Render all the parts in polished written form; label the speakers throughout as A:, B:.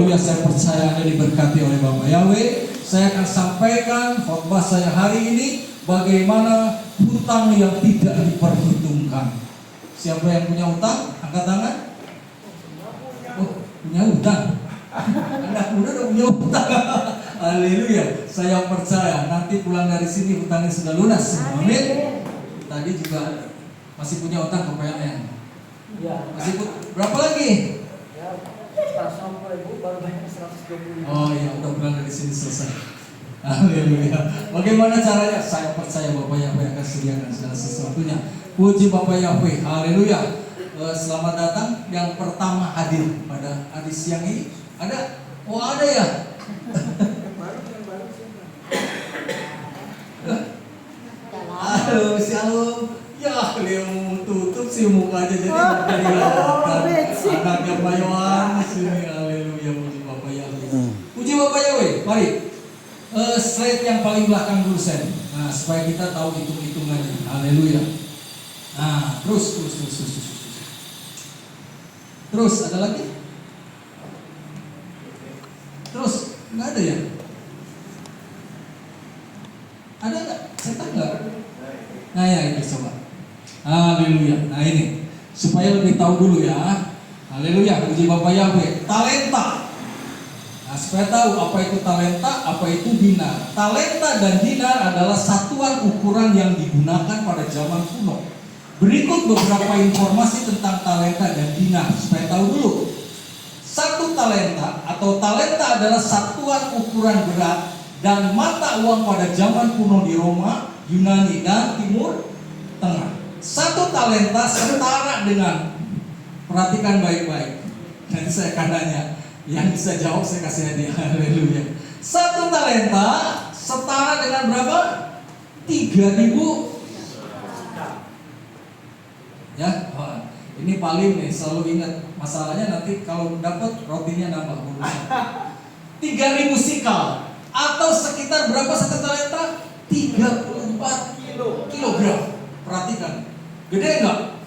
A: Haleluya, saya percaya Anda diberkati oleh Bapak Yahweh. Saya akan sampaikan khotbah saya hari ini, bagaimana hutang yang tidak diperhitungkan. Siapa yang punya hutang? Angkat tangan. Oh, punya hutang. Anak muda udah punya hutang. Haleluya. Saya percaya nanti pulang dari sini hutangnya sudah lunas. Amin. Tadi juga masih punya hutang ke PLN. Masih berapa lagi?
B: Sampai Bu baru bayar 120.
A: Oh iya, udah pulang dari sini selesai. Haleluya. Bagaimana caranya? Saya percaya Bapak Yahweh akan sediakan segala sesuatunya. Puji Bapak Yahweh. Haleluya. Selamat datang yang pertama hadir pada hari siang ini. Ada? Oh ada ya? Halo, shalom. Ya, beliau mau tutup sih mukanya jadi anaknya Pak Yohanes ini. Haleluya, puji Bapak Yahweh. Puji Bapak Yahweh. Mari. Slide yang paling belakang dulu Sen. Nah, supaya kita tahu hitung-hitungannya. Haleluya. Nah, terus. Terus ada lagi? Terus nggak ada ya? Ada nggak? Cetak nggak? Nah ya itu coba. Haleluya. Nah ini supaya lebih tahu dulu ya. Haleluya. Puji Bapak Yahweh. Talenta. Nah supaya tahu apa itu talenta, apa itu dinar. Talenta dan dinar adalah satuan ukuran yang digunakan pada zaman kuno. Berikut beberapa informasi tentang talenta dan dinar supaya tahu dulu. Satu talenta atau talenta adalah satuan ukuran berat dan mata uang pada zaman kuno di Roma, Yunani dan Timur Tengah. Satu talenta setara dengan, perhatikan baik-baik. Nanti saya akan nanya, yang bisa jawab saya kasih hadiah. Haleluya. Satu talenta setara dengan berapa? 3.000. Ya, ini paling nih, selalu ingat. Masalahnya nanti kalau dapat rotinya nambah bonus. 3.000 sikal atau sekitar berapa satu talenta? 34 kilogram. Perhatikan, gede enggak?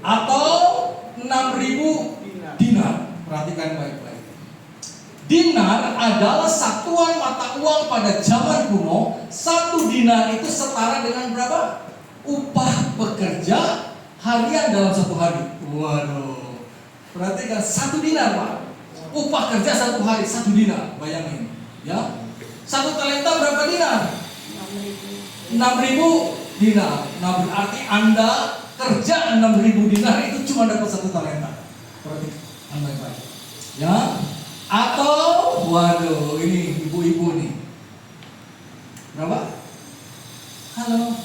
A: Atau 6.000 dinar. Perhatikan baik-baik. Dinar adalah satuan mata uang pada zaman kuno. Satu dinar itu setara dengan berapa? Upah pekerja harian dalam satu hari. Waduh. Perhatikan, 1 dinar Pak. Upah kerja 1 hari 1 dinar. Bayangin ya. 1 talenta berapa dinar? 6.000 dinar. Nah berarti Anda kerja 6.000 dinar itu cuma dapat 1 talenta. Perhatikan baik-baik ya. Atau waduh, ini ibu-ibu nih. Berapa? Halo.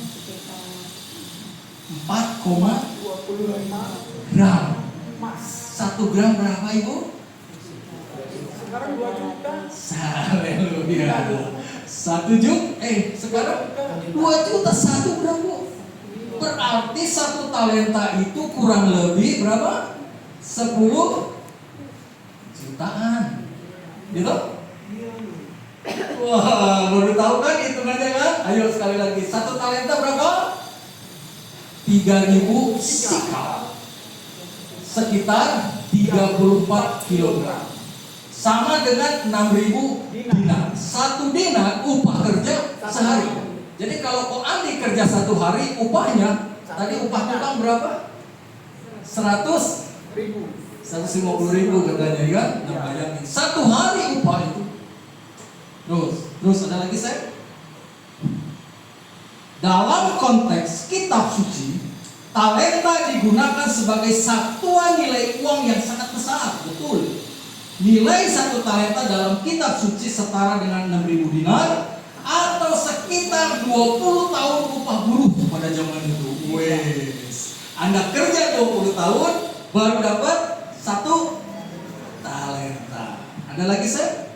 A: 4,25 gram. 1 gram berapa Ibu?
B: Sekarang 2 juta.
A: Haleluya. 1 juta. Sekarang 2 juta 1 gram Bu. Berarti 1 talenta itu kurang lebih berapa? 10 jutaan. Gitu? Wah, baru tahu kan hitungannya kan? Ayo sekali lagi. 1 talenta berapa? 3.000 sikal, sekitar 34 kilogram, sama dengan 6.000 dinar. 1 dinar upah kerja sehari. Jadi kalau Ko Andi kerja 1 hari, upahnya tadi upah tukang berapa? 150.000 katanya kan? Nah bayangin 1 hari upah itu. Terus ada lagi saya. Dalam konteks kitab suci, talenta digunakan sebagai satuan nilai uang yang sangat besar. Betul. Nilai 1 talenta dalam kitab suci setara dengan 6.000 dinar atau sekitar 20 tahun upah buruh pada zaman itu. Wes, Anda kerja 20 tahun baru dapat 1 talenta. Ada lagi saya?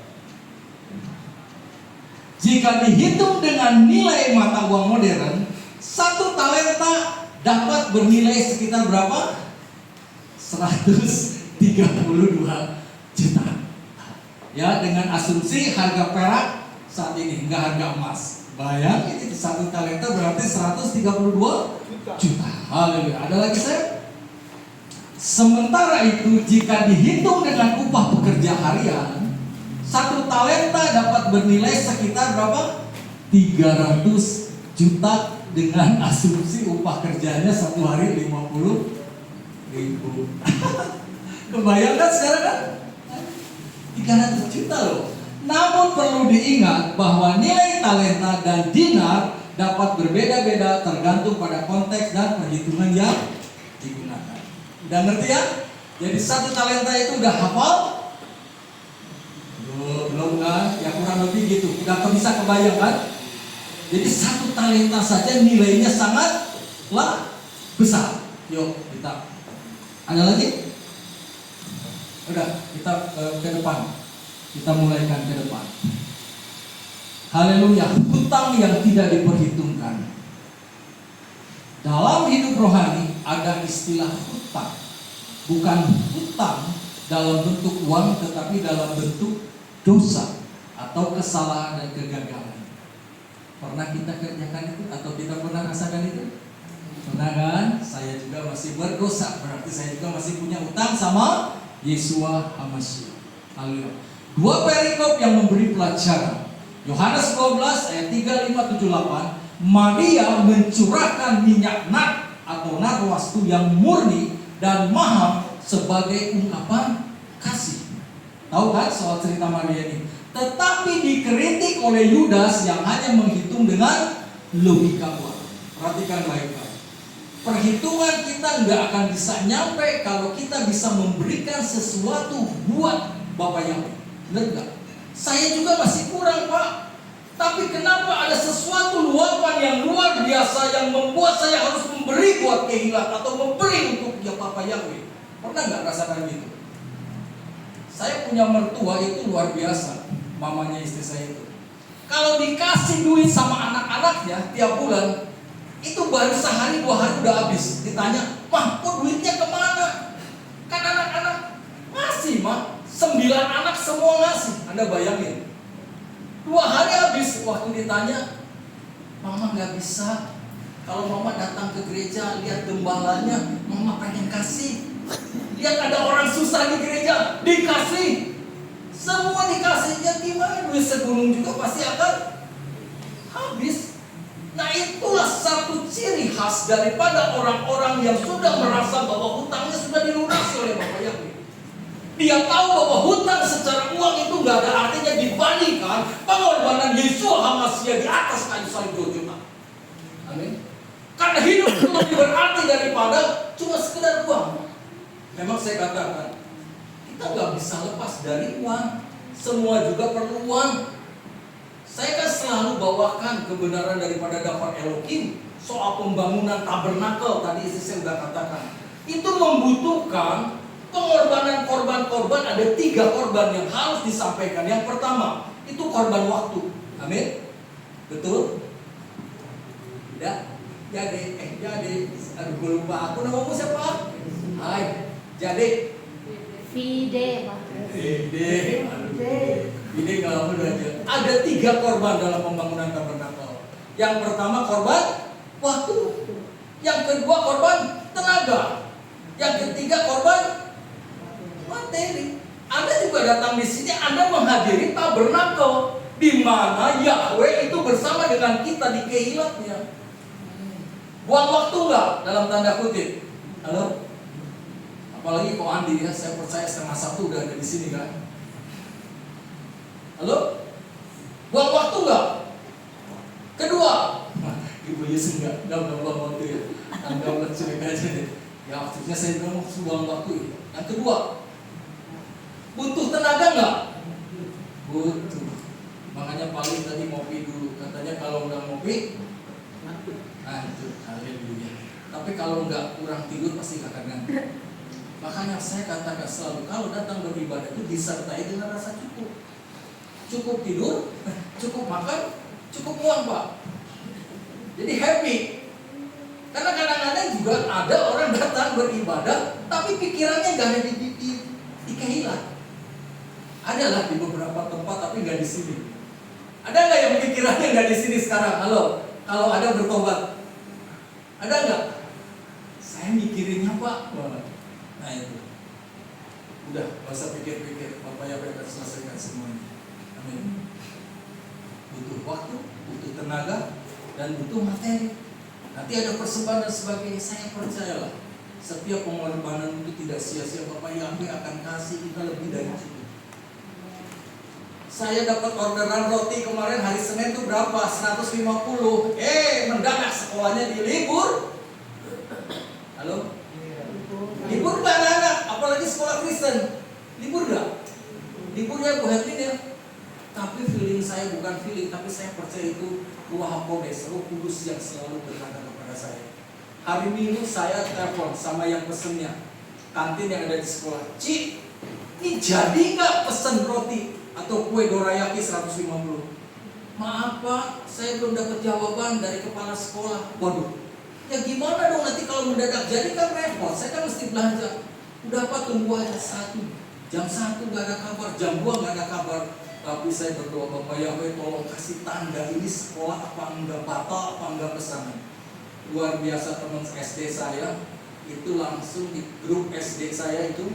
A: Jika dihitung dengan nilai mata uang modern, 1 talenta dapat bernilai sekitar berapa? 132 juta. Ya, dengan asumsi harga perak saat ini, enggak harga emas. Bayangin itu 1 talenta berarti 132 juta. Haleluya. Ada lagi saya? Sementara itu jika dihitung dengan upah pekerja harian, 1 talenta dapat bernilai sekitar berapa? 300 juta dengan asumsi upah kerjanya 1 hari 50.000. Kebayangkan sekarang kan? 300 juta loh. Namun perlu diingat bahwa nilai talenta dan dinar dapat berbeda-beda tergantung pada konteks dan perhitungan yang digunakan. Udah ngerti ya? Jadi 1 talenta itu udah hafal? Belum kan? Ya kurang lebih gitu. Udah bisa kebayang kan? Jadi 1 talenta saja nilainya sangatlah besar. Yuk kita. Ada lagi? Udah, kita ke depan. Kita mulaikan ke depan. Haleluya. Hutang yang tidak diperhitungkan. Dalam hidup rohani ada istilah hutang. Bukan hutang dalam bentuk uang, tetapi dalam bentuk dosa atau kesalahan dan kegagalan. Pernah kita kerjakan itu atau kita pernah rasakan itu? Pernah kan? Saya juga masih berdosa. Berarti saya juga masih punya hutang sama Yesua HaMashiach. Haleluya. 2 perikop yang memberi pelajaran. Yohanes 12 ayat 3578. Maria mencurahkan minyak nard atau narwastu yang murni dan mahal sebagai ungkapan kasih. Tahu kan soal cerita Maria ini? Tetapi dikritik oleh Yudas yang hanya menghitung dengan logika uang. Perhatikan baik-baik. Perhitungan kita nggak akan bisa nyampe kalau kita bisa memberikan sesuatu buat Bapak Yahweh. Benar nggak? Saya juga masih kurang, Pak. Tapi kenapa ada sesuatu luapan yang luar biasa yang membuat saya harus memberi buat kehilangan atau memberi untuk Bapak Yahweh? Pernah nggak rasakan gitu? Saya punya mertua itu luar biasa, mamanya istri saya itu. Kalau dikasih duit sama anak-anaknya tiap bulan, itu baru sehari 2 hari udah habis. Ditanya, "Mah, kok duitnya kemana?" Kan anak-anak ngasih, Mah. 9 anak semua ngasih. Anda bayangin, 2 hari habis. Waktu ditanya, "Mama gak bisa. Kalau Mama datang ke gereja, lihat gembalanya, Mama pengen kasih. Lihat ada orang susah di gereja, dikasih. Semua dikasihnya gimana? Duit segunung juga pasti akan habis." Nah, itulah satu ciri khas daripada orang-orang yang sudah merasa bahwa hutangnya sudah dilunasi oleh Bapak Yahweh. Dia tahu bahwa hutang secara uang itu gak ada artinya dibandingkan pengorbanan Yesua HaMashiach di atas kayu salib Golgota. Amin. Karena hidup itu lebih berarti daripada cuma sekedar uang. Memang saya katakan, kita gak bisa lepas dari uang. Semua juga perlu uang. Saya kan selalu bawakan kebenaran daripada Daftar Elohim soal pembangunan tabernakel. Tadi istri saya sudah katakan, itu membutuhkan pengorbanan korban-korban. Ada 3 korban yang harus disampaikan. Yang pertama, itu korban waktu. Amin. Betul? Tidak? Jadi, aduh gue lupa. Aku namamu siapa? Hai, jadi
C: Fide, Pak.
A: Ini kalau udah aja. Ada 3 korban dalam pembangunan tabernakel. Yang pertama korban waktu. Yang kedua korban tenaga. Yang ketiga korban materi. Anda juga datang di sini, Anda menghadiri tabernakel di mana Yahweh itu bersama dengan kita di kehilatnya. Buang waktu nggak dalam tanda kutip? Halo? Apalagi kok Andi ya, saya percaya 1:30 udah ada di sini kan? Halo? Buang waktu nggak? Kedua, Ibu Yesus nggak buang waktu ya? Anda cuek aja deh. Ya maksudnya saya bilang buang waktu. Yang kedua, butuh tenaga nggak? Butuh. Makanya paling tadi ngopi dulu. Katanya kalau udah ngopi, itu haleluya. Tapi kalau nggak kurang tidur pasti akan ngantuk. Makanya saya katakan selalu, kalau datang beribadah itu disertai dengan rasa cukup. Cukup tidur, cukup makan, cukup uang, Pak. Jadi happy. Karena kadang-kadang juga ada orang datang beribadah, tapi pikirannya nggak ada di kehilat. Adalah di beberapa tempat, tapi nggak di sini. Ada nggak yang pikirannya nggak di sini sekarang? Halo, kalau ada bertobat, ada nggak? Saya mikirinnya Pak. Nah Nah itu. Udah, gak usah pikir-pikir. Bapak Yahweh akan selesaikan semuanya. Amin. Butuh waktu, butuh tenaga, dan butuh materi. Nanti ada persembahan dan sebagainya. Saya percayalah, setiap pengorbanan itu tidak sia-sia. Bapak Yahweh akan kasih kita lebih dari itu. Saya dapat orderan roti kemarin hari Senin itu berapa? 150. Mendadak sekolahnya dilibur. Halo? Libur gak anak-anak? Apalagi sekolah Kristen. Libur gak? Liburnya Bu Herlin ya. Tapi feeling saya bukan feeling, tapi saya percaya itu Ruh HaKodes, Roh Kudus yang selalu berkata kepada saya. Hari Minggu saya telepon sama yang pesennya, kantin yang ada di sekolah. Cik, ini jadi gak pesen roti atau kue dorayaki 150? Maaf Pak, saya belum dapat jawaban dari kepala sekolah. Waduh, ya gimana dong nanti kalau mendadak jadi kan repot. Saya kan mesti belanja. Udah Pak, tunggu aja jam 1 gak ada kabar, jam 2 gak ada kabar. Tapi saya berdoa, Bapak Yahweh tolong kasih tanda ini sekolah apa enggak batal, apa enggak pesanan. Luar biasa teman SD saya, itu langsung di grup SD saya itu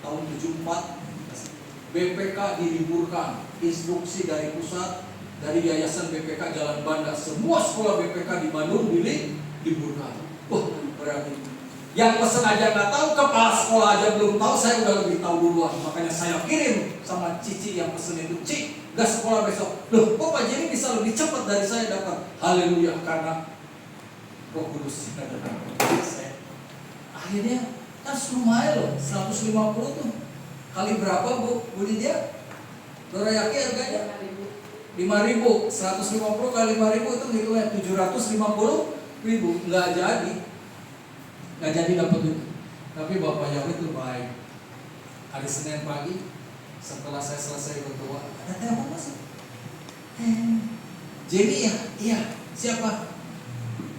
A: tahun 74 BPK diliburkan, instruksi dari pusat, dari Yayasan BPK Jalan Banda, semua sekolah BPK di Bandung diliburkan. Wah, berarti yang pesen aja nggak tahu, kepala sekolah aja belum tahu, saya udah lebih tahu duluan. Makanya saya kirim sama Cici yang pesen itu, Cik, gak sekolah besok. Loh, kok Pak Jerry bisa lebih cepat dari saya dapat? Haleluya, karena Roh Kudus ada dalam saya. Akhirnya kan lumayan loh, 150 tuh. Kali berapa Bu Lydia? Dorayaki harganya 5.000, 150 kali 5.000 itu hitungnya 750.000. Nggak jadi dapat itu. Tapi Bapak Yahweh itu baik. Hari Senin pagi setelah saya selesai berdoa, ada telepon masuk. Jenny ya? Iya. Siapa?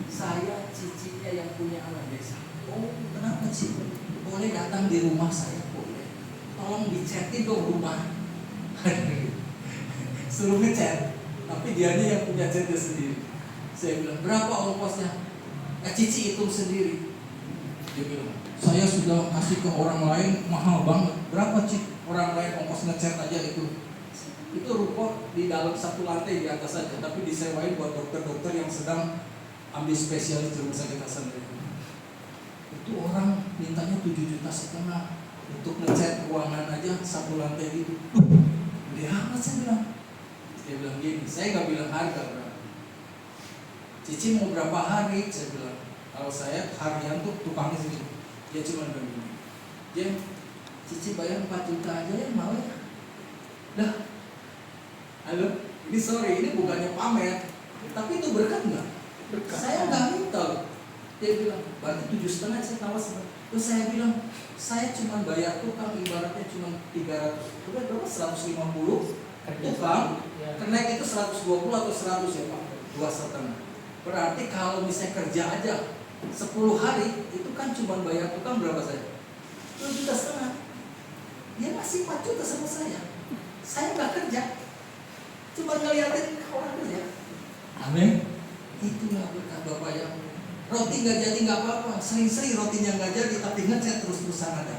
A: Saya cicinya yang punya anak desa. Oh, kenapa sih? Boleh datang di rumah saya? Boleh. Tolong dicetin dong rumah. Suruh ngechat. Tapi dianya yang punya chatnya sendiri. Saya bilang, berapa ongkosnya? Cici hitung sendiri. Dia bilang, saya sudah kasih ke orang lain mahal banget. Berapa Cik? Orang lain ongkos ngechat aja itu. Itu ruko di dalam satu lantai di atas saja, tapi disewain buat dokter-dokter yang sedang ambil spesialis di rumah sakit Hasan. Itu orang mintanya 7,5 juta untuk ngechat ruangan aja satu lantai gitu. Gede amat saya bilang. Dia bilang gini, saya nggak bilang harga berapa. Cici mau berapa hari? Saya bilang. Kalau saya harian tuh tukangnya sih, dia cuma begini. Dia, Cici bayar 4 juta aja ya mau ya? Dah, halo, ini sorry, ini bukannya pamer, tapi itu berkat nggak? Berkat. Saya nggak minta. Dia bilang, berarti 7,5 saya tawas. Terus saya bilang, saya cuma bayar tukang ibaratnya cuma 300. Itu berapa? 150 tukang. Kenaik itu 120 atau 100 ya Pak? 2,5. Berarti kalau misalnya kerja aja 10 hari itu kan cuma bayar tukang berapa saya? 2,5 juta. Dia masih 4 juta sama saya. Saya nggak kerja, cuma ngeliatin orang kerja. Amin. Itulah berkat Bapak yang roti nggak jadi nggak apa-apa. Sering-sering rotinya nggak jadi, tapi ngechat terus-terusan ada.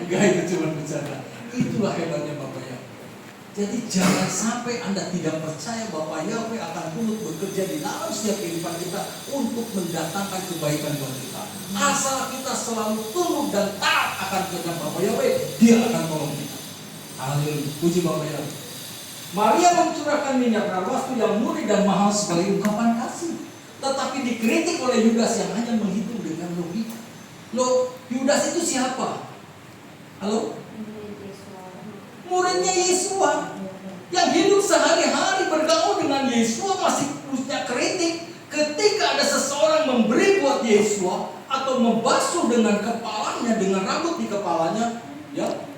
A: Enggak, itu cuma bercanda. Itulah hebatnya Bapak yang. Jadi jangan sampai Anda tidak percaya bahwa Yahweh akan turut bekerja di dalam setiap kehidupan kita untuk mendatangkan kebaikan buat kita. Asal kita selalu tunduk dan taat akan kehendak Bapa Yahweh, Dia akan tolong kita. Haleluya, puji Bapa Yahweh. Maria mencurahkan minyak narwastu yang murni dan mahal sebagai ungkapan kasih, tetapi dikritik oleh Yudas yang hanya menghitung dengan logika. Loh, Yudas itu siapa? Halo? Muridnya Yesua yang hidup sehari-hari bergaul dengan Yesua masih punya kritik. Ketika ada seseorang memberi buat Yesua atau membasuh dengan kepalanya, dengan rambut di kepalanya, ya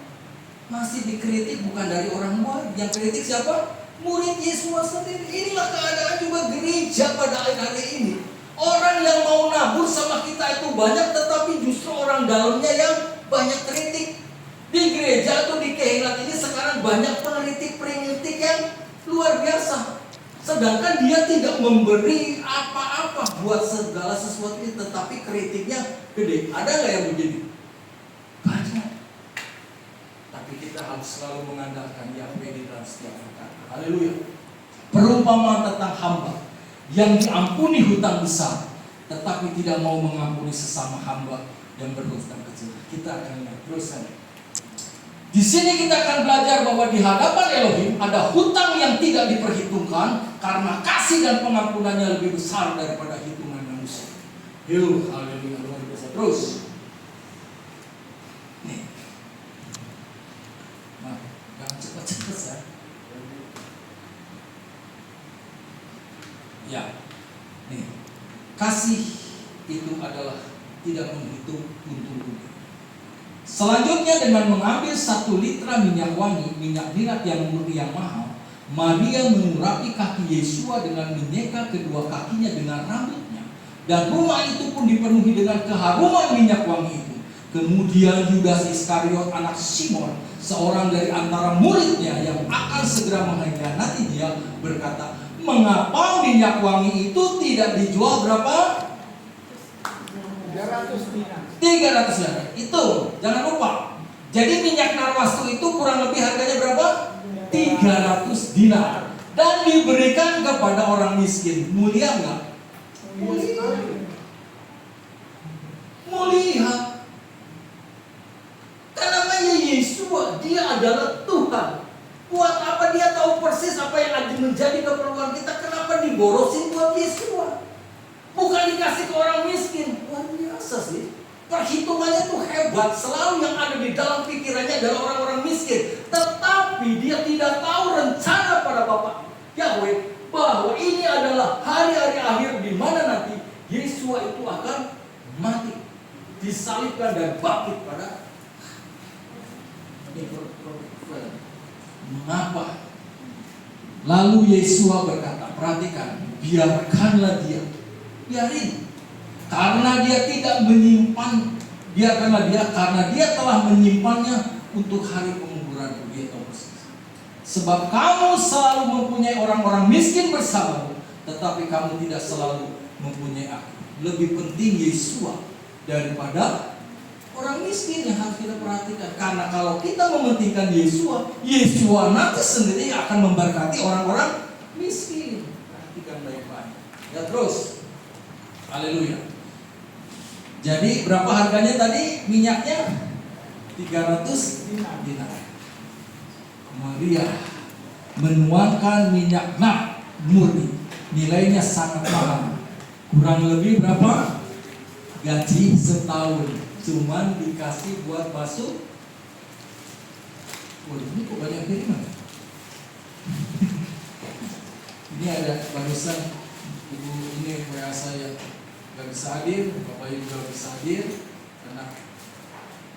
A: masih dikritik bukan dari orang luar. Yang kritik siapa? Murid Yesua sendiri. Inilah keadaan juga gereja pada hari ini. Orang yang mau nabur sama kita itu banyak, tetapi justru orang dalamnya yang banyak kritik. Di gereja atau di kehilat ini sekarang banyak pengkritik yang luar biasa. Sedangkan dia tidak memberi apa-apa buat segala sesuatu ini, tetapi kritiknya gede. Ada nggak yang begini? Tapi kita harus selalu mengandalkan Yahweh di dalam setiap perkara. Haleluya. Perumpamaan tentang hamba yang diampuni hutang besar, tetapi tidak mau mengampuni sesama hamba yang berhutang kecil. Kita akan lihat teruskan. Di sini kita akan belajar bahwa di hadapan Elohim ada hutang yang tidak diperhitungkan karena kasih dan pengampunannya lebih besar daripada hitungan manusia. Haleluya, luar biasa. Terus, nih, nah, jangan cepat-cepat ya. Ya, nih, kasih itu adalah tidak menghitung untung rugi. Selanjutnya dengan mengambil 1 litra minyak wangi, minyak mirat yang murni yang mahal, Maria mengurapi kaki Yesua dengan menyeka kedua kakinya dengan rambutnya, dan rumah itu pun dipenuhi dengan keharuman minyak wangi itu. Kemudian Yudas Iskariot anak Simon, seorang dari antara muridnya yang akan segera mengkhianati dia, berkata, mengapa minyak wangi itu tidak dijual berapa?
B: 300 dinar.
A: 300 dinar. Itu jangan lupa. Jadi minyak narwastu itu kurang lebih harganya berapa? 300 dinar. Dan diberikan kepada orang miskin. Mulia enggak? Mulia. Mulia. Karena namanya Yesua, dia adalah Tuhan. Buat apa dia tahu persis apa yang akan menjadi keperluan kita? Kenapa diborosin buat Yesua? Bukan dikasih ke orang miskin. Luar biasa sih. Perhitungannya tuh hebat. Selalu yang ada di dalam pikirannya adalah orang-orang miskin. Tetapi dia tidak tahu rencana pada Bapa Yahweh bahwa ini adalah hari-hari akhir di mana nanti Yesua itu akan mati, disalibkan dan bangkit pada. Mengapa? Lalu Yesua berkata, perhatikan, biarkanlah dia. Biarin. Karena dia tidak menyimpan, karena dia telah menyimpannya untuk hari penguburan dia tahu persis. Sebab kamu selalu mempunyai orang-orang miskin bersamamu, tetapi kamu tidak selalu mempunyai aku. Lebih penting Yesua daripada orang miskin yang harus kita perhatikan. Karena kalau kita mementingkan Yesua, Yesua nanti sendiri akan memberkati orang-orang miskin. Perhatikan baik-baik. Ya terus. Haleluya. Jadi berapa harganya tadi minyaknya? 300 dinar. Maria menuangkan minyak murni. Nilainya sangat mahal. Kurang lebih berapa? Gaji setahun. Cuman dikasih buat masuk. Oh, ini kok banyak kiriman. Ini ada barusan ibu ini WA saya gak bisa hadir, Bapak Ibu gak bisa hadir karena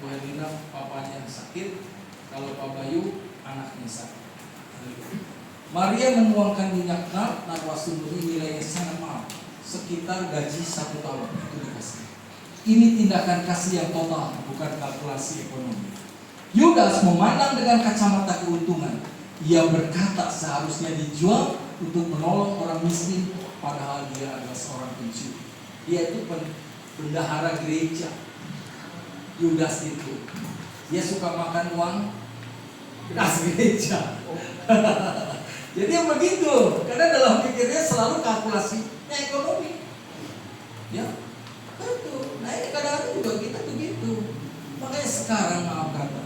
A: Bu Herlina papanya sakit, kalau Pak Bayu anaknya sakit. Maria menuangkan minyak narwastu ini nilainya sangat mahal, sekitar gaji 1 tahun itu dikasih. Ini tindakan kasih yang total, bukan kalkulasi ekonomi. Yudas memandang dengan kacamata keuntungan. Ia berkata seharusnya dijual untuk menolong orang miskin, padahal dia adalah seorang pencuri. Dia itu bendahara gereja. Yudas itu, dia suka makan uang kas gereja. Jadi begitu, karena dalam pikirnya selalu kalkulasi ekonomi. Ya, betul. Nah ini kadang-kadang juga kita begitu. Makanya sekarang maaf kata,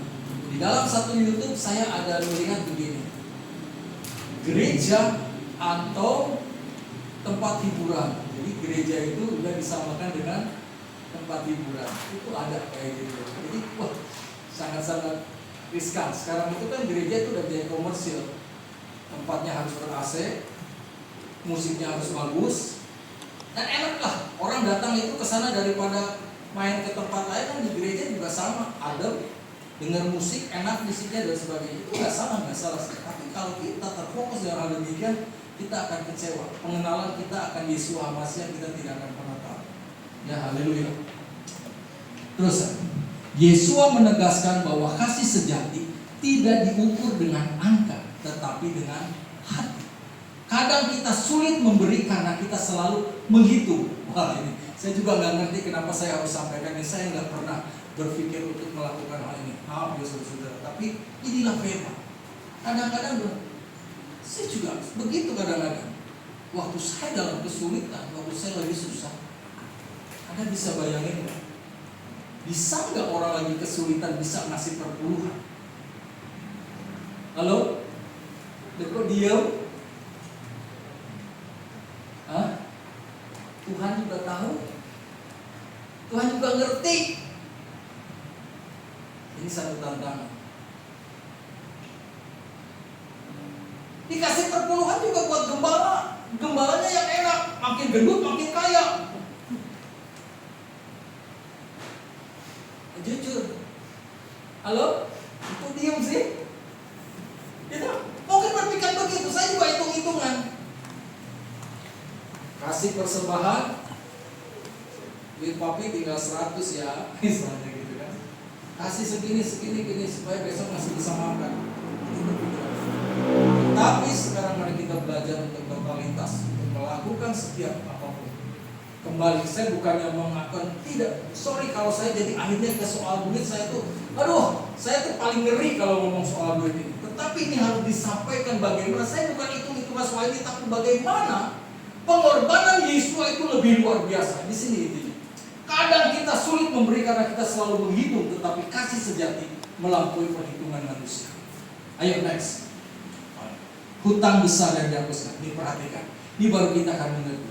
A: di dalam satu YouTube saya ada melihat begini, gereja atau tempat hiburan. Jadi gereja itu udah disamakan dengan tempat hiburan. Itu ada kayak gitu. Jadi wah sangat-sangat riskan. Sekarang itu kan gereja itu udah jadi komersil. Tempatnya harus ber-AC, musiknya harus bagus, dan enak lah. Orang datang itu ke sana daripada main ke tempat lain. Kan di gereja juga sama, adem, dengar musik, enak musiknya dan sebagainya. Itu nggak salah, nggak salah. Tapi kalau kita terfokus dengan hal demikian, kita akan kecewa. Pengenalan kita akan Yesua Masih kita tidak akan pernah tahu. Ya, haleluya. Terus, Yesua menegaskan bahwa kasih sejati tidak diukur dengan angka, tetapi dengan hati. Kadang kita sulit memberi karena kita selalu menghitung. Wah ini, saya juga nggak ngerti kenapa saya harus sampaikan ini. Saya nggak pernah berpikir untuk melakukan hal ini. Maaf ya saudara-saudara. Tapi inilah firman. Kadang-kadang saya juga begitu kadang-kadang. Waktu saya dalam kesulitan, waktu saya lagi susah, Anda bisa bayangin nggak? Bisa nggak orang lagi kesulitan bisa ngasih perpuluhan? Halo? Kok diam? Hah? Tuhan juga tahu. Tuhan juga ngerti. Ini satu tantangan. Dikasih perpuluhan juga buat gembala. Gembalanya yang enak, makin gendut makin kaya. Jujur. Halo? Kok diam sih? Gitu. Mungkin berpikir begitu, saya juga hitung-hitungan. Kasih persembahan, duit papi tinggal 100 ya, misalnya gitu kan. Kasih segini supaya besok masih bisa makan. Tapi sekarang mari kita belajar untuk totalitas, untuk melakukan setiap apapun. Kembali, saya bukannya mengakukan tidak. Sorry kalau saya jadi akhirnya ke soal duit, saya tuh paling ngeri kalau ngomong soal duit ini. Tetapi ini harus disampaikan bagaimana. Saya bukan itu masalah ini, tapi bagaimana pengorbanan Yesus itu lebih luar biasa. Di sini intinya. Kadang kita sulit memberi karena kita selalu menghitung, tetapi kasih sejati melampaui perhitungan manusia. Ayo next. Hutang besar yang dihapuskan. Ini perhatikan. Ini baru kita akan mengerti.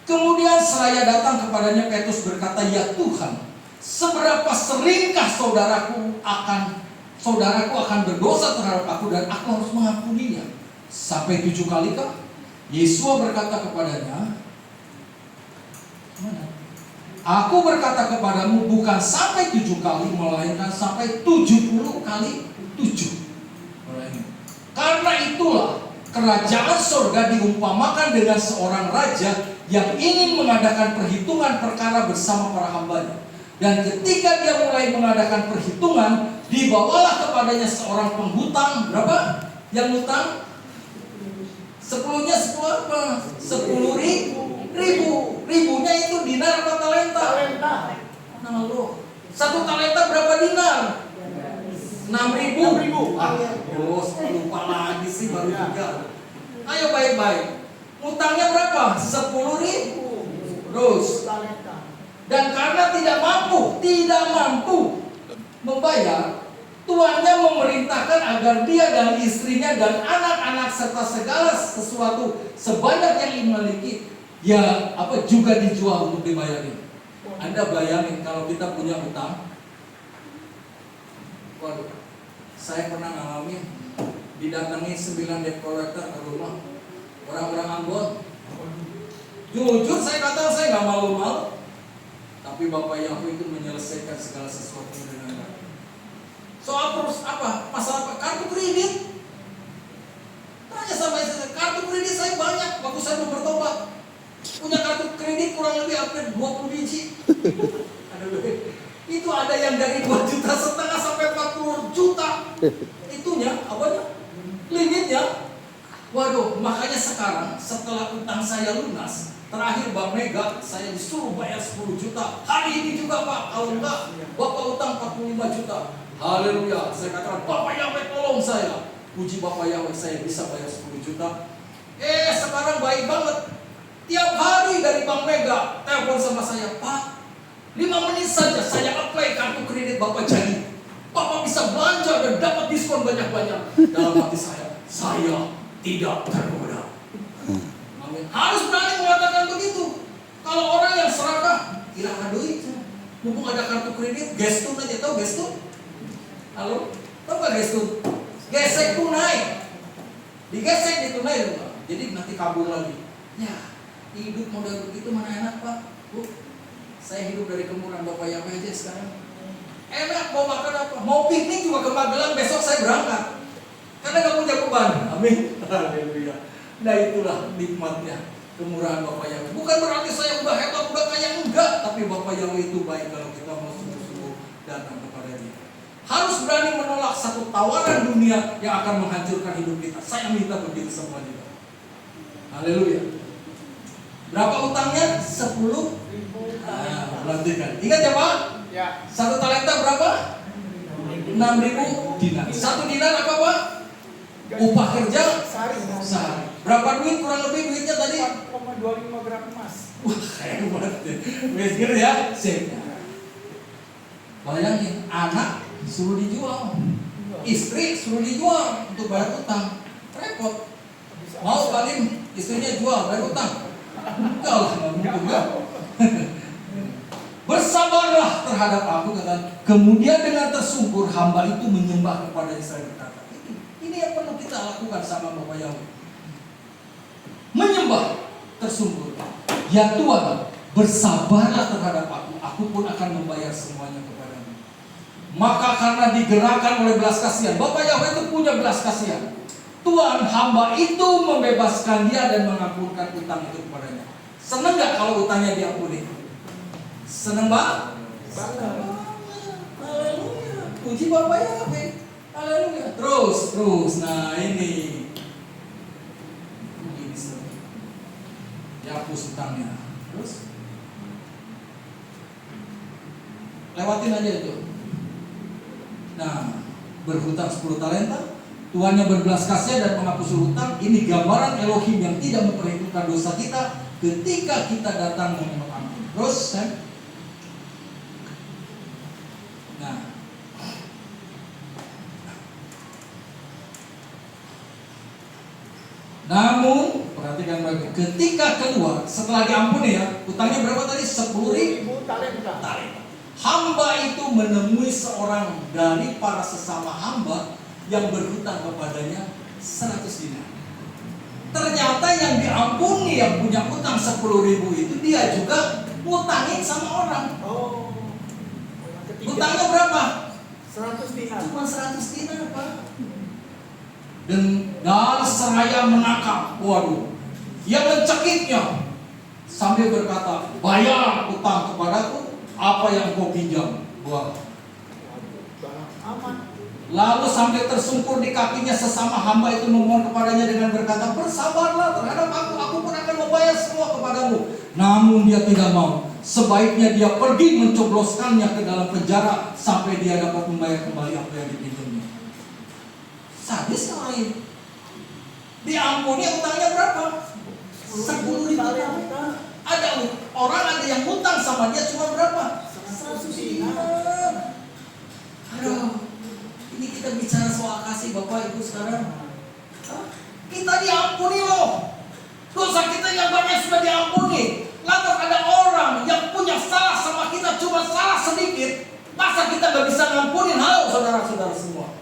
A: Kemudian seraya datang kepadanya, Petrus berkata, "Ya Tuhan, seberapa seringkah saudaraku akan berdosa terhadap aku dan aku harus mengampuninya? Sampai 7 kali kah?" Yesus berkata kepadanya, "Mana? Aku berkata kepadamu bukan sampai 7 kali, melainkan sampai 70 kali 7. Karena itulah kerajaan surga diumpamakan dengan seorang raja yang ingin mengadakan perhitungan perkara bersama para hambanya. Dan ketika dia mulai mengadakan perhitungan, dibawalah kepadanya seorang penghutang." Berapa yang hutang? 10-nya 10 apa? 10.000. Ribunya itu dinar apa talenta? Nah lo, 1 talenta berapa dinar? 6.000. Lupa lagi sih baru juga. Ayo baik-baik. Utangnya berapa? 10.000. Terus. Dan karena tidak mampu membayar, tuannya memerintahkan agar dia dan istrinya dan anak-anak serta segala sesuatu sebanyak yang dimiliki juga dijual untuk dibayarin. Anda bayangin kalau kita punya utang. Waduh, saya pernah ngalamin didatangi 9 debt collector ke rumah, orang-orang Ambon. Jujur saya katakan saya nggak malu-malu, tapi Bapak Yahweh itu menyelesaikan segala sesuatu dengan baik. Soal terus masalah kartu kredit. Tanya sama saya, kartu kredit saya banyak. Waktu saya mau bertobat, punya kartu kredit kurang lebih hampir 20 biji. Itu ada yang dari 2,5 juta sampai 40 juta. Itunya limitnya. Waduh, makanya sekarang setelah utang saya lunas, terakhir Bank Mega saya disuruh bayar 10 juta. Hari ini juga Pak, kalau enggak Bapak utang 45 juta. Haleluya. Saya katakan, Bapak Yahweh tolong saya. Puji Bapak Yahweh, saya bisa bayar 10 juta. Sekarang baik banget. Tiap hari dari Bank Mega telepon sama saya, "Pak, 5 menit saja saya apply kartu kredit Bapak jadi. Bapak bisa belanja dan dapat diskon banyak-banyak." Dalam hati saya tidak tergoda. Amin. Harus berani mengatakan begitu. Kalau orang yang serakah, kira duit. Mumpung ada kartu kredit, gestun aja. Tahu gestun? Halo? Tahu gak gestun? Gesek tunai. Digesek di tunai. Jadi nanti kabur lagi. Ya, hidup model begitu mana enak Pak? Bu, saya hidup dari kemuran Bapak Yahweh aja sekarang. Enak, mau makan apa? Mau piknik juga ke Magelang, besok saya berangkat. Karena gak punya beban. Amin. Haleluya. Nah itulah nikmatnya kemurahan Bapak Yahweh. Bukan berarti saya udah hebat, udah kaya, enggak. Tapi Bapak Yahweh itu baik kalau kita mau sungguh-sungguh datang kepada Dia. Harus berani menolak satu tawaran dunia yang akan menghancurkan hidup kita. Saya minta begitu semua juga. Haleluya. Berapa utangnya? 10.000. Lanjutkan. Ingat ya Pak? Ya. 1 talenta berapa? 6.000 dinar. 1 dinar apa Pak? Upah kerja
B: Sehari.
A: sehari. Berapa duit kurang lebih duitnya tadi?
B: 4,25 gram emas.
A: Wah, hebat ya. Mikir ya, sip. Bayangin, anak suruh dijual, istri suruh dijual untuk bayar utang. Repot. Mau paling istrinya jual bayar utang? Enggak lah, nggak mungkin ya. Bersabarlah terhadap aku, kata. Kemudian dengan tersungkur hamba itu menyembah kepada Israel, berkata, ini yang perlu kita lakukan sama Bapak Yahweh. Menyembah tersungkur. Ya Tuhan, bersabarlah terhadap aku pun akan membayar semuanya kepadamu. Maka karena digerakkan oleh belas kasihan, Bapak Yahweh itu punya belas kasihan. Tuhan, hamba itu membebaskan dia dan mengampunkan utang itu kepadanya. Senang gak kalau utangnya diampuni? Senang banget? Haleluya. Puji Bapak Yahweh. Haleluya. Terus. Nah ini dihapus utangnya. Terus lewatin aja itu. Nah, berhutang 10 talenta, tuannya berbelas kasihan dan menghapus hutang. Ini gambaran Elohim yang tidak memperhitungkan dosa kita ketika kita datang memohon ampun. Terus, nah, namun perhatikan baik, ketika keluar setelah diampuni ya, utangnya berapa tadi? 10.000 talenta. Hamba itu menemui seorang dari para sesama hamba yang berhutang kepadanya 100 dinar. Ternyata yang diampuni, yang punya utang 10.000 itu dia juga ngutangin sama orang.
B: Oh.
A: Utangnya berapa?
B: 100 dinar.
A: Cuma 100 dinar Pak. Dan seraya menangkap, waduh, ia mencekiknya sambil berkata, bayar utang kepadaku apa yang kau pinjam. Wah.
B: Aman.
A: Lalu sambil tersungkur di kakinya sesama hamba itu memohon kepadanya dengan berkata, bersabarlah terhadap aku pun akan membayar semua kepadamu. Namun dia tidak mau. Sebaiknya dia pergi mencobloskannya ke dalam penjara sampai dia dapat membayar kembali apa yang dipinjamnya. Sadis orang ini. Diampuni utangnya berapa? 10.000 talenta. Ada orang ada yang utang sama dia cuma berapa? 100 dinar. Aduh, ini kita bicara soal kasih Bapak Ibu sekarang. Kita diampuni loh. Dosa kita yang banyak sudah diampuni. Lantas ada orang yang punya salah sama kita cuma salah sedikit. Masa kita gak bisa ngampunin? Halo saudara-saudara semua.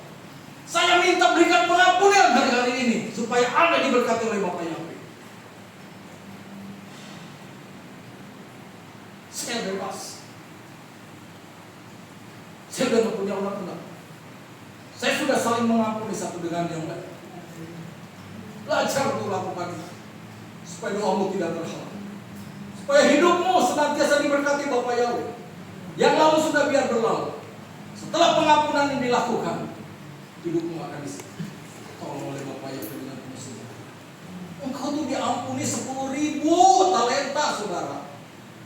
A: Saya minta berikan pengampunan hari-hari ini supaya Anda diberkati oleh Bapak Yahweh. Saya bebas. Saya sudah tidak punya ulang-ulang. Saya sudah saling mengampuni satu dengan yang lain. Belajar untuk lakukan itu supaya doamu tidak terhalang, supaya hidupmu senantiasa diberkati Bapak Yahweh. Yang lalu sudah biar berlalu. Setelah pengampunan yang dilakukan, hidupmu akan ditolong oleh Bapak Yahweh dengan penuh sukacita. Engkau tuh diampuni 10.000 talenta, saudara.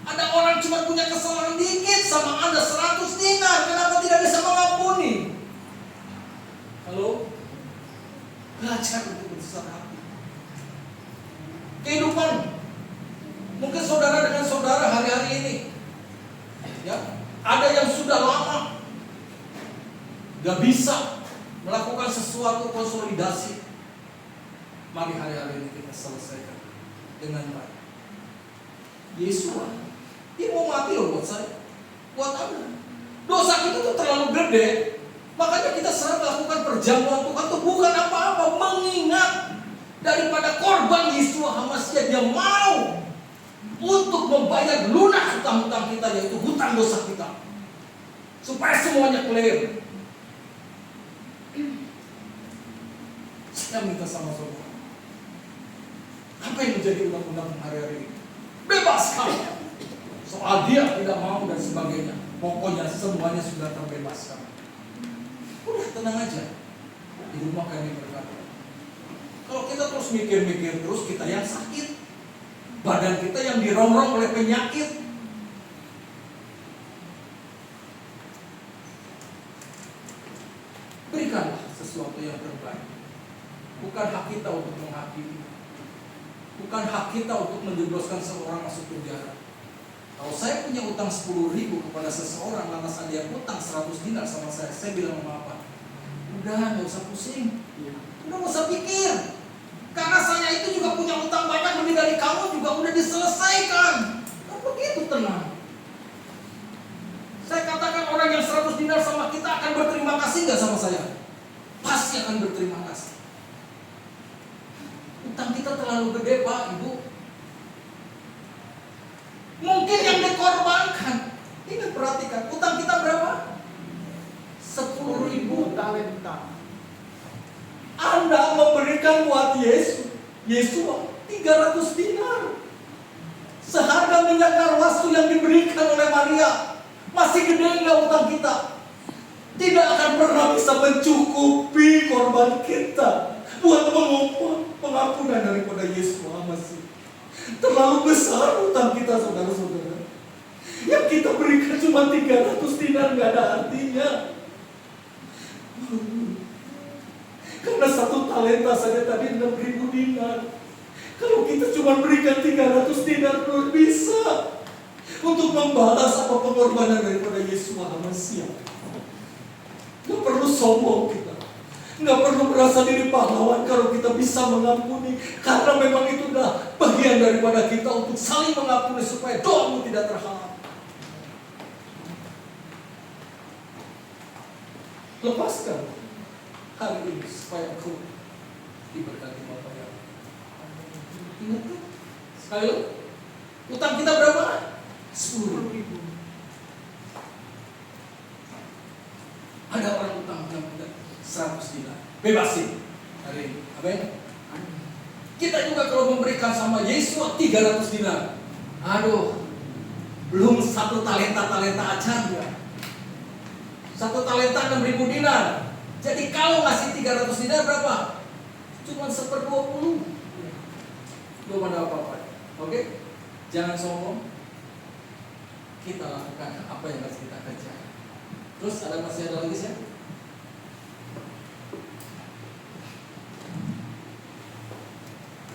A: Ada orang cuma punya kesalahan dikit sama Anda 100 dinar, kenapa tidak bisa mengampuni? Halo? Belajar untuk berbesar hati. Kehidupan mungkin saudara dengan saudara hari-hari ini, ya, ada yang sudah lama gak bisa melakukan sesuatu konsolidasi. Mari hari-hari ini kita selesaikan dengan baik. Yesus, dia mau mati loh buat saya, buat Anda. Dosa kita tuh terlalu gede, makanya kita sering melakukan perjamuan Tuhan tuh bukan apa-apa, mengingat daripada korban Yesus Hamasiah, dia mau untuk membayar lunas hutang-hutang kita, yaitu hutang dosa kita, supaya semuanya clear. Saya minta sama saudara, apa yang menjadi undang-undang hari-hari ini? Bebaskan. Soal dia tidak mau dan sebagainya, pokoknya semuanya sudah terbebaskan. Udah tenang aja, hidupmu akan diberkati. Kalau kita terus mikir-mikir terus, kita yang sakit, badan kita yang dirongrong oleh penyakit. Berikanlah sesuatu yang terbaik. Bukan hak kita untuk menghakimi. Bukan hak kita untuk menjebloskan seorang masuk penjara. Kalau saya punya utang 10.000 kepada seseorang, lantas ada yang utang 100 dinar sama saya bilang apa? Udah, gak usah pusing. Udah gak usah pikir. Karena saya itu juga punya utang banyak lebih dari kamu, juga udah diselesaikan. Kan begitu, tenang. Saya katakan orang yang 100 dinar sama kita akan berterima kasih gak sama saya? Pasti akan berterima kasih. Utang kita terlalu gede, Pak, Ibu. Mungkin yang dikorbankan. Ingat, perhatikan, utang kita berapa? 10.000
B: talenta.
A: Anda memberikan buat Yesus 300 dinar. Seharga minyak narwastu yang diberikan oleh Maria. Masih gede nggak utang kita? Tidak akan pernah bisa mencukupi korban kita buat mengumpul pengampunan daripada Yesus masih. Terlalu besar utang kita, saudara-saudara. Yang kita berikan cuma 300 dinar, nggak ada artinya. Karena 1 talenta saja tadi 6.000 dinar. Kalau kita cuma berikan 300 dinar, belum bisa untuk membalas apa pengorbanan daripada Yesus Maha-Mesias. Nggak perlu sombong kita. Nggak perlu merasa diri pahlawan kalau kita bisa mengampuni. Karena memang itu adalah bagian daripada kita untuk saling mengampuni supaya doamu tidak terhalang. Lepaskan hari ini supaya engkau diberkati Bapa yang. Ingat kan? Sekali lagi, utang kita berapa? 10.000. Ada orang utang yang kita 100 dinar, bebasin hari ini. Amin. Kita juga kalau memberikan sama Yesus 300 dinar, aduh, belum 1 talenta aja ya. 1 talenta 6.000 dinar. Jadi kalau ngasih 300 dinar berapa? Cuma 1/20. Belum ada apa-apa. Oke? Jangan sombong. Kita lakukan apa yang harus kita kerjakan. Terus masih ada lagi sih?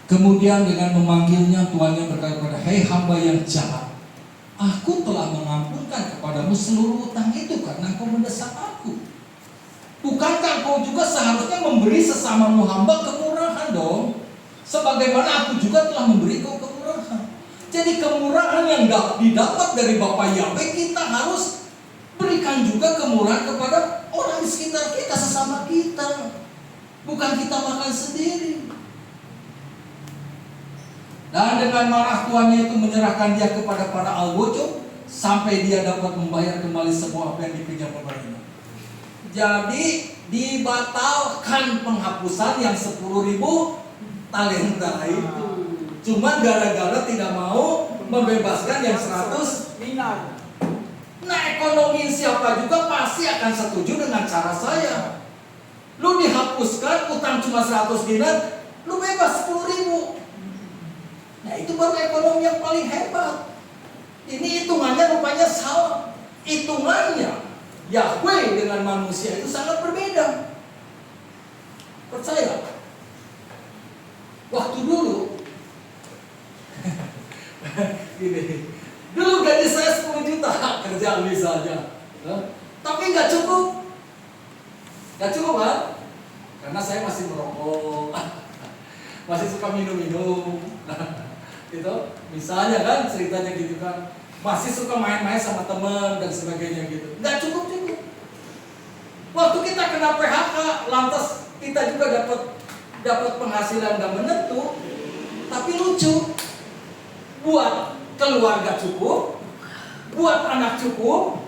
A: Kemudian dengan memanggilnya, tuannya berkata kepada, "Hei hamba yang jahat, aku telah mengampunkan kepadamu seluruh utang itu karena engkau mendesak aku. Bukankah kau juga seharusnya memberi sesamamu hamba kemurahan dong? Sebagaimana aku juga telah memberi kau kemurahan." Jadi kemurahan yang didapat dari Bapa Yahweh, kita harus berikan juga kemurahan kepada orang di sekitar kita, sesama kita. Bukan kita makan sendiri. Dan dengan marah tuannya itu menyerahkan dia kepada para algojo sampai dia dapat membayar kembali semua apa yang dipinjam pemerintah. Jadi dibatalkan penghapusan yang 10.000 talenta itu. Cuma gara-gara tidak mau membebaskan yang 100
B: dinar.
A: Nah, ekonomi siapa juga pasti akan setuju dengan cara saya. Lu dihapuskan utang cuma 100 dinar, lu bebas 10.000. Nah, itu baru ekonomi yang paling hebat. Ini hitungannya rupanya salah. Hitungannya Yahweh dengan manusia itu sangat berbeda. Percaya? Waktu dulu gini, dulu gaji saya 10 juta kerja misalnya, tapi nggak cukup kan? Karena saya masih merokok, masih suka minum, gitu. Misalnya kan ceritanya gitu kan, masih suka main-main sama teman dan sebagainya gitu. Nggak cukup. Waktu kita kena PHK, lantas kita juga dapat penghasilan nggak menentu, tapi lucu. Buat keluarga cukup, buat anak cukup,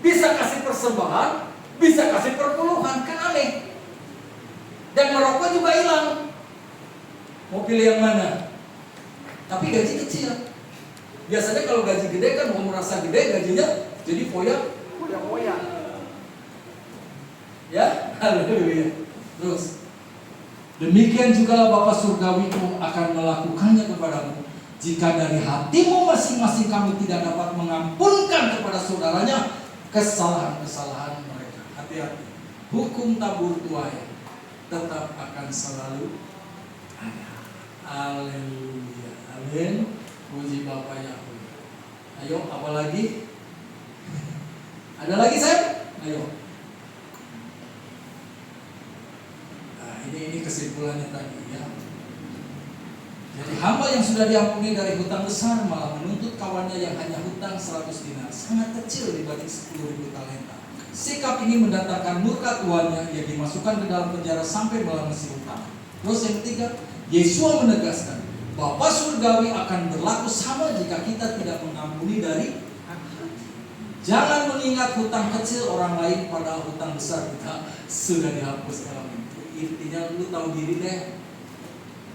A: bisa kasih persembahan, bisa kasih perpuluhan, kan aneh. Dan merokok juga hilang. Mau pilih yang mana? Tapi gaji kecil. Biasanya kalau gaji gede kan mau merasa gede gajinya jadi foya. Ya, haleluya. Terus, demikian juga Bapa Surgawiku akan melakukannya kepadamu. Jika dari hatimu masing-masing kamu tidak dapat mengampunkan kepada saudaranya kesalahan-kesalahan mereka. Hati-hati. hukum tabur tuai tetap akan selalu ada. Haleluya. Amin. Puji Bapa Yahweh. Ayo, apa lagi? Ada lagi, Sam? Ayo. Nah, ini kesimpulannya tadi ya. Jadi hamba yang sudah diampuni dari hutang besar malah menuntut kawannya yang hanya hutang 100 dinar, sangat kecil dibanding 10.000 talenta. Sikap ini mendatangkan murka tuannya yang dimasukkan ke dalam penjara sampai melunasi hutang. Terus yang ketiga, Yesua menegaskan, Bapa surgawi akan berlaku sama jika kita tidak mengampuni dari hati. Jangan mengingat hutang kecil orang lain padahal hutang besar kita sudah dihapus dalam itu. Intinya lu tahu diri deh.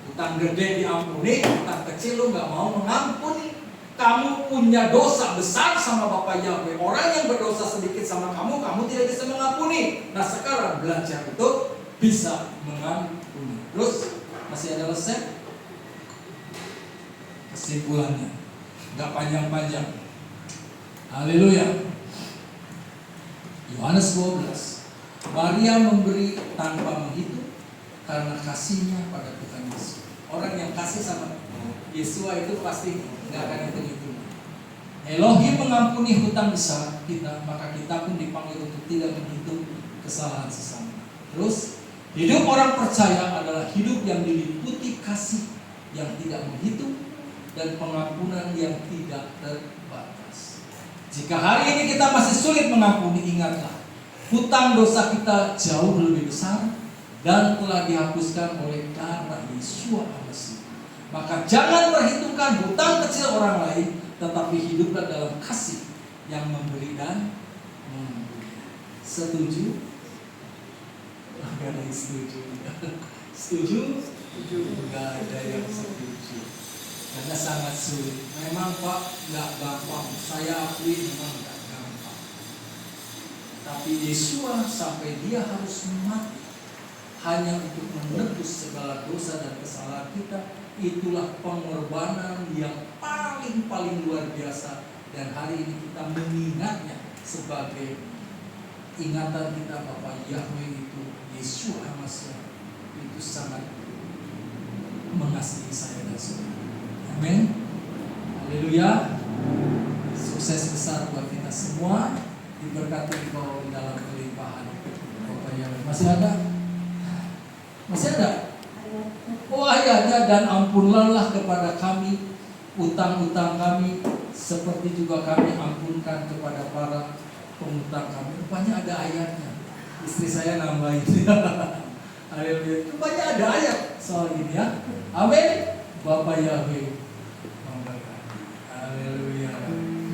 A: Hutang gede diampuni, hutang kecil lu gak mau mengampuni. Kamu punya dosa besar sama Bapa Yahweh. Orang yang berdosa sedikit sama kamu, kamu tidak bisa mengampuni. Nah sekarang belajar untuk bisa mengampuni. Terus masih ada resep? Kesimpulannya gak panjang-panjang. Haleluya. Yohanes 12. Maria memberi tanpa menghitung karena kasihnya pada Tuhan Yesus. Orang yang kasih sama Yesus itu pasti nggak akan hitung-hitung. Elohim mengampuni hutang besar kita, maka kita pun dipanggil untuk tidak menghitung kesalahan sesama. Terus, hidup orang percaya adalah hidup yang diliputi kasih yang tidak menghitung dan pengampunan yang tidak terbatas. Jika hari ini kita masih sulit mengampuni, ingatlah, hutang dosa kita jauh lebih besar dan telah dihapuskan oleh darah Yesua Al-Masih. Maka jangan perhitungkan hutang kecil orang lain, tetapi hiduplah dalam kasih yang memberi dan mengampuni. Setuju? Gak ada yang setuju. Setuju? Gak ada yang setuju. Karena sangat sulit. Memang Pak gak gampang. Saya akui memang gak gampang. Tapi Yesua sampai dia harus mati hanya untuk menebus segala dosa dan kesalahan kita. Itulah pengorbanan yang paling luar biasa. Dan hari ini kita mengingatnya sebagai ingatan kita Bapa Yahweh itu, Yesua Al-Masih itu sangat mengasihi saya dan saudara. Amin. Haleluya. Sukses besar buat kita semua. Diberkati engkau di dalam kelimpahan Bapa Yahweh. Masih ada? Masih ada? Oh ayatnya, dan ampunlah kepada kami utang-utang kami seperti juga kami ampunkan kepada para pengutang kami. Rupanya ada ayatnya. Istri saya nambahin. Rupanya ada ayat soal ini ya. Amin. Bapa Yahweh